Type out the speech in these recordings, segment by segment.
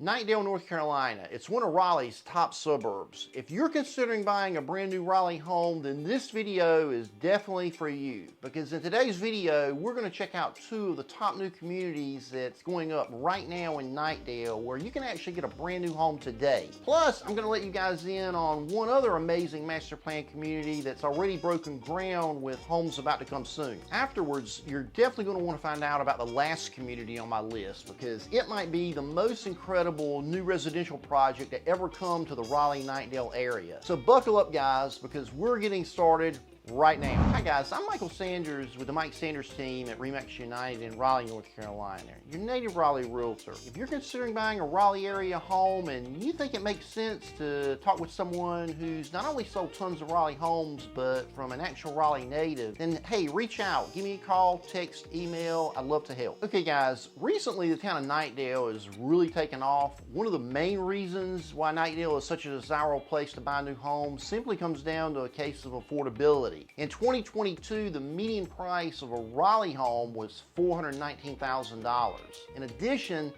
Knightdale, North Carolina. It's one of Raleigh's top suburbs. If you're considering buying a brand new Raleigh home, then this video is definitely for you. Because in today's video, we're going to check out two of the top new communities that's going up right now in Knightdale, where you can actually get a brand new home today. Plus, I'm going to let you guys in on one other amazing master plan community that's already broken ground with homes about to come soon. Afterwards, you're definitely going to want to find out about the last community on my list, because it might be the most incredible new residential project to ever come to the Raleigh Knightdale area. So buckle up, guys, because we're getting started right now. Hi guys, I'm Michael Sanders with the Mike Sanders team at RE/MAX United in Raleigh, North Carolina, your native Raleigh realtor. If you're considering buying a Raleigh area home and you think it makes sense to talk with someone who's not only sold tons of Raleigh homes, but from an actual Raleigh native, then hey, reach out, give me a call, text, email, I'd love to help. Okay guys, recently the town of Knightdale has really taken off. One of the main reasons why Knightdale is such a desirable place to buy a new home simply comes down to a case of affordability. In 2022, the median price of a Raleigh home was $419,000. In addition,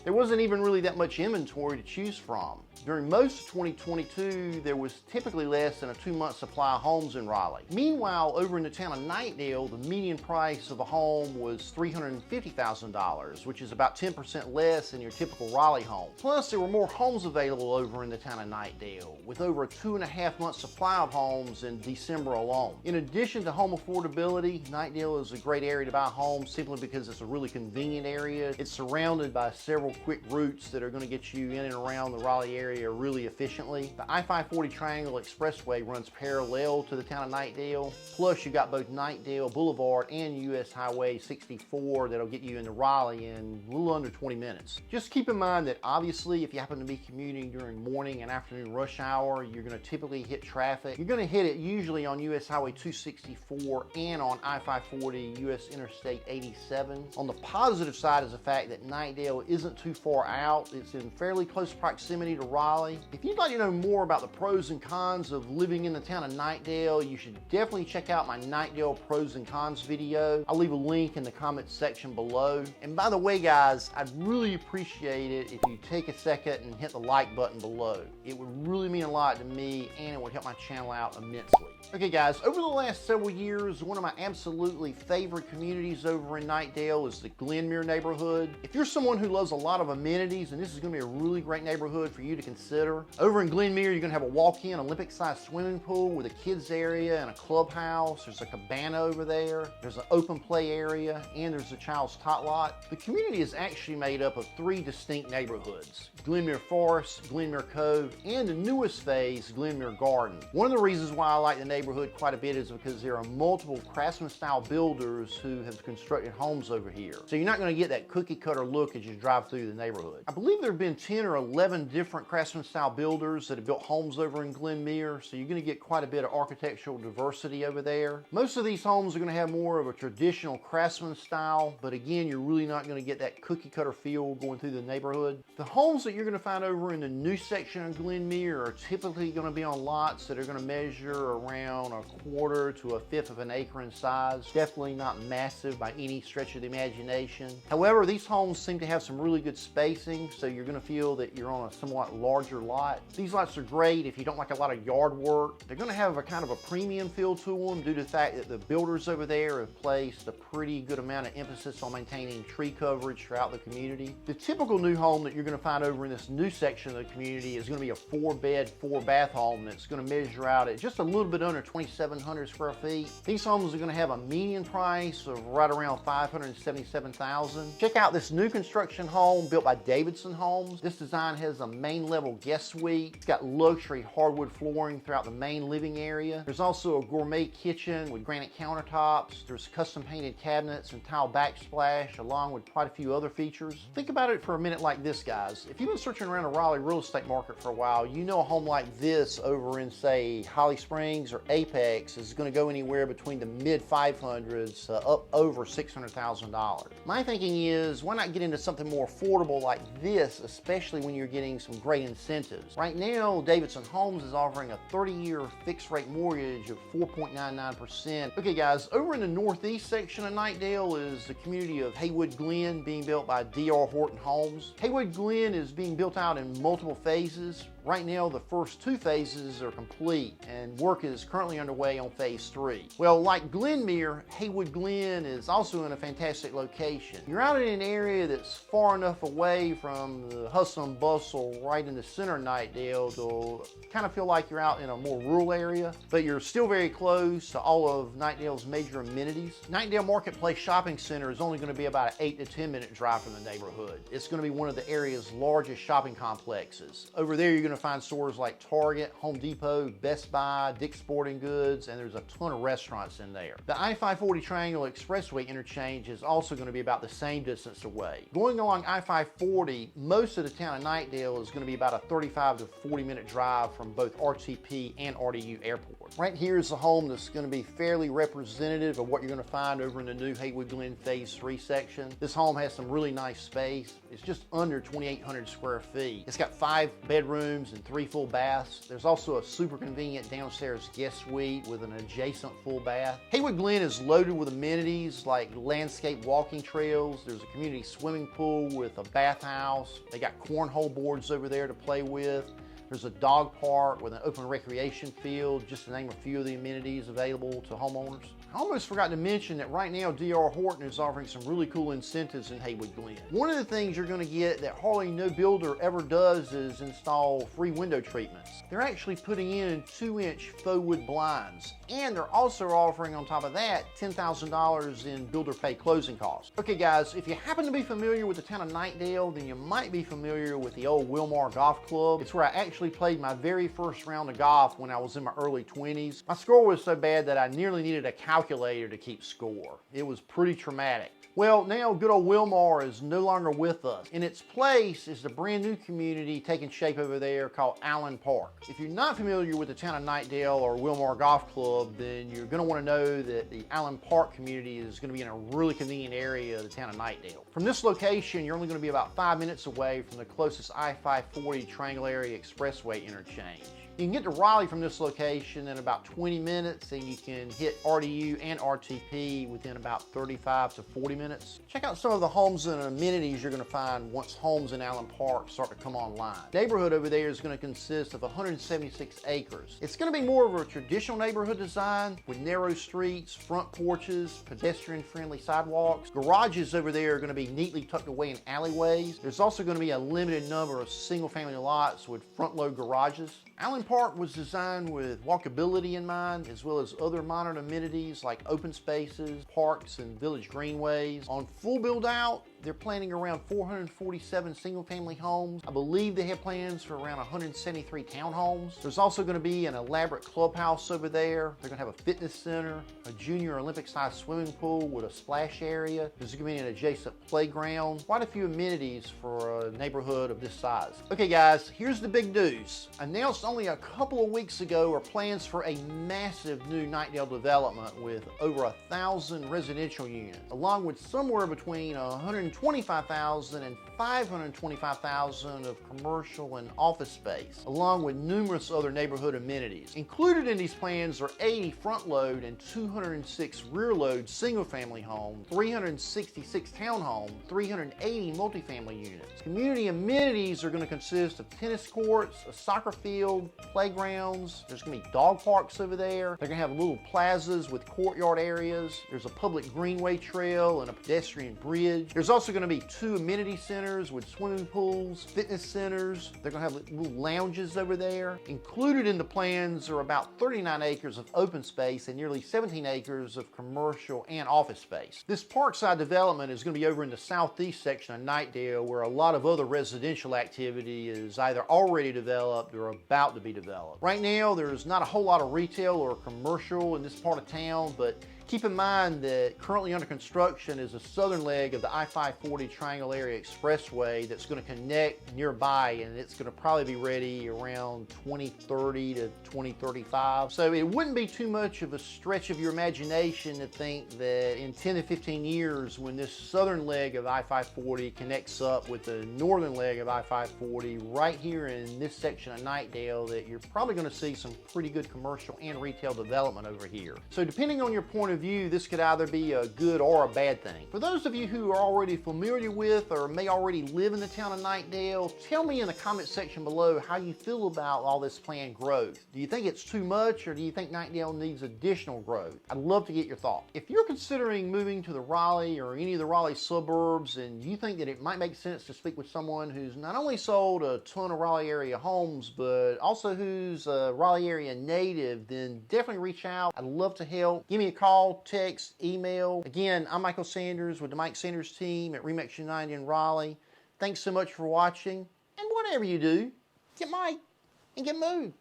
there wasn't even really that much inventory to choose from. During most of 2022, there was typically less than a 2-month supply of homes in Raleigh. Meanwhile, over in the town of Knightdale, the median price of a home was $350,000, which is about 10% less than your typical Raleigh home. Plus, there were more homes available over in the town of Knightdale, with over a 2.5-month supply of homes in December alone. In addition to home affordability, Knightdale is a great area to buy homes simply because it's a really convenient area. It's surrounded by several quick routes that are going to get you in and around the Raleigh area really efficiently. The I-540 Triangle Expressway runs parallel to the town of Knightdale. Plus, you got both Knightdale Boulevard and US Highway 64 that'll get you into Raleigh in a little under 20 minutes. Just keep in mind that obviously, if you happen to be commuting during morning and afternoon rush hour, you're going to typically hit traffic. You're going to hit it usually on US Highway 264 and on I-540 US Interstate 87. On the positive side is the fact that Knightdale isn't too far out. It's in fairly close proximity to Raleigh. If you'd like to know more about the pros and cons of living in the town of Knightdale, you should definitely check out my Knightdale pros and cons video. I'll leave a link in the comments section below. And by the way, guys, I'd really appreciate it if you take a second and hit the like button below. It would really mean a lot to me, and it would help my channel out immensely. Okay guys, over the last several years, one of my absolutely favorite communities over in Knightdale is the Glenmere neighborhood. If you're someone who loves a lot of amenities, and this is going to be a really great neighborhood for you to consider. Over in Glenmere, you're going to have a walk-in Olympic-sized swimming pool with a kids area and a clubhouse. There's a cabana over there. There's an open play area, and there's a child's tot lot. The community is actually made up of 3 distinct neighborhoods: Glenmere Forest, Glenmere Cove, and the newest phase, Glenmere Garden. One of the reasons why I like the neighborhood quite a bit is because there are multiple craftsman-style builders who have constructed homes over here. So you're not going to get that cookie-cutter look as you drive through the neighborhood. I believe there have been 10 or 11 different craftsman-style builders that have built homes over in Glenmere, so you're going to get quite a bit of architectural diversity over there. Most of these homes are going to have more of a traditional craftsman style, but again, you're really not going to get that cookie-cutter feel going through the neighborhood. The homes that you're going to find over in the new section of Glenmere are typically going to be on lots that are going to measure around 1/4 to 1/5 of an acre in size. Definitely not massive by any stretch of the imagination. However, these homes seem to have some really good spacing, so you're going to feel that you're on a somewhat larger lot. These lots are great if you don't like a lot of yard work. They're going to have a kind of a premium feel to them due to the fact that the builders over there have placed a pretty good amount of emphasis on maintaining tree coverage throughout the community. The typical new home that you're going to find over in this new section of the community is going to be a 4-bed, 4-bath home that's going to measure out at just a little bit under 2,700 square feet. These homes are going to have a median price of right around $577,000. Check out this new construction home built by Davidson Homes. This design has a main level guest suite. It's got luxury hardwood flooring throughout the main living area. There's also a gourmet kitchen with granite countertops. There's custom painted cabinets and tile backsplash, along with quite a few other features. Think about it for a minute like this, guys. If you've been searching around the Raleigh real estate market for a while, you know a home like this over in, say, Holly Springs or Apex is going to go anywhere between the mid-500s up over $600,000. My thinking is, why not get into something more affordable like this, especially when you're getting some great incentives. Right now, Davidson Homes is offering a 30-year fixed rate mortgage of 4.99%. Okay guys, over in the northeast section of Knightdale is the community of Haywood Glen being built by D.R. Horton Homes. Haywood Glen is being built out in multiple phases. Right now, the first 2 phases are complete and work is currently underway on phase 3. Well, like Glenmere, Haywood Glen is also in a fantastic location. You're out in an area that's far enough away from the hustle and bustle right in the center of Knightdale to kind of feel like you're out in a more rural area, but you're still very close to all of Knightdale's major amenities. Knightdale Marketplace Shopping Center is only going to be about an 8 to 10 minute drive from the neighborhood. It's going to be one of the area's largest shopping complexes. Over there, you're going to find stores like Target, Home Depot, Best Buy, Dick's Sporting Goods, and there's a ton of restaurants in there. The I-540 Triangle Expressway interchange is also going to be about the same distance away. Going along I-540, most of the town of Knightdale is going to be about a 35 to 40 minute drive from both RTP and RDU airports. Right here is a home that's going to be fairly representative of what you're going to find over in the new Haywood Glen Phase 3 section. This home has some really nice space. It's just under 2,800 square feet. It's got 5 bedrooms and 3 full baths. There's also a super convenient downstairs guest suite with an adjacent full bath. Haywood Glen is loaded with amenities like landscape walking trails. There's a community swimming pool with a bathhouse. They got cornhole boards over there to play with. There's a dog park with an open recreation field, just to name a few of the amenities available to homeowners. I almost forgot to mention that right now D.R. Horton is offering some really cool incentives in Haywood Glen. One of the things you're going to get that hardly no builder ever does is install free window treatments. They're actually putting in 2-inch faux wood blinds, and they're also offering on top of that $10,000 in builder pay closing costs. Okay guys, if you happen to be familiar with the town of Knightdale, then you might be familiar with the old Wilmar Golf Club. It's where I actually played my very first round of golf when I was in my early 20s. My score was so bad that I nearly needed a calculator to keep score. It was pretty traumatic. Well, now good old Wilmar is no longer with us. In its place is the brand new community taking shape over there called Allen Park. If you're not familiar with the town of Knightdale or Wilmar Golf Club, then you're going to want to know that the Allen Park community is going to be in a really convenient area of the town of Knightdale. From this location, you're only going to be about 5 minutes away from the closest I-540 Triangle Area Expressway interchange. You can get to Raleigh from this location in about 20 minutes, and you can hit RDU and RTP within about 35 to 40 minutes. Check out some of the homes and amenities you're going to find once homes in Allen Park start to come online. The neighborhood over there is going to consist of 176 acres. It's going to be more of a traditional neighborhood design with narrow streets, front porches, pedestrian-friendly sidewalks. Garages over there are going to be neatly tucked away in alleyways. There's also going to be a limited number of single-family lots with front-load garages. Allen Park was designed with walkability in mind, as well as other modern amenities like open spaces, parks, and village greenways. On full build out, they're planning around 447 single-family homes. I believe they have plans for around 173 townhomes. There's also going to be an elaborate clubhouse over there. They're going to have a fitness center, a junior Olympic-sized swimming pool with a splash area. There's going to be an adjacent playground. Quite a few amenities for a neighborhood of this size. Okay guys, here's the big news. Announced only a couple of weeks ago are plans for a massive new Knightdale development with over 1,000 residential units, along with somewhere between 125,000 and 525,000 of commercial and office space, along with numerous other neighborhood amenities. Included in these plans are 80 front load and 206 rear load single family homes, 366 townhomes, 380 multifamily units. Community amenities are going to consist of tennis courts, a soccer field, playgrounds. There's going to be dog parks over there. They're going to have little plazas with courtyard areas. There's a public greenway trail and a pedestrian bridge. There's also going to be 2 amenity centers with swimming pools, fitness centers. They're going to have little lounges over there. Included in the plans are about 39 acres of open space and nearly 17 acres of commercial and office space. This Parkside development is going to be over in the southeast section of Knightdale, where a lot of other residential activity is either already developed or about to be developed. Right now, there's not a whole lot of retail or commercial in this part of town, but Keep in mind that currently under construction is a southern leg of the I-540 Triangle Area Expressway that's going to connect nearby, and it's going to probably be ready around 2030 to 2035. So it wouldn't be too much of a stretch of your imagination to think that in 10 to 15 years, when this southern leg of I-540 connects up with the northern leg of I-540 right here in this section of Knightdale, that you're probably going to see some pretty good commercial and retail development over here. So depending on your point of view, this could either be a good or a bad thing. For those of you who are already familiar with or may already live in the town of Knightdale, tell me in the comment section below how you feel about all this planned growth. Do you think it's too much, or do you think Knightdale needs additional growth? I'd love to get your thoughts. If you're considering moving to the Raleigh or any of the Raleigh suburbs, and you think that it might make sense to speak with someone who's not only sold a ton of Raleigh area homes, but also who's a Raleigh area native, then definitely reach out. I'd love to help. Give me a call, text, email. Again, I'm Michael Sanders with the Mike Sanders team at RE/MAX United in Raleigh. Thanks so much for watching, and whatever you do, get Mike and get moved.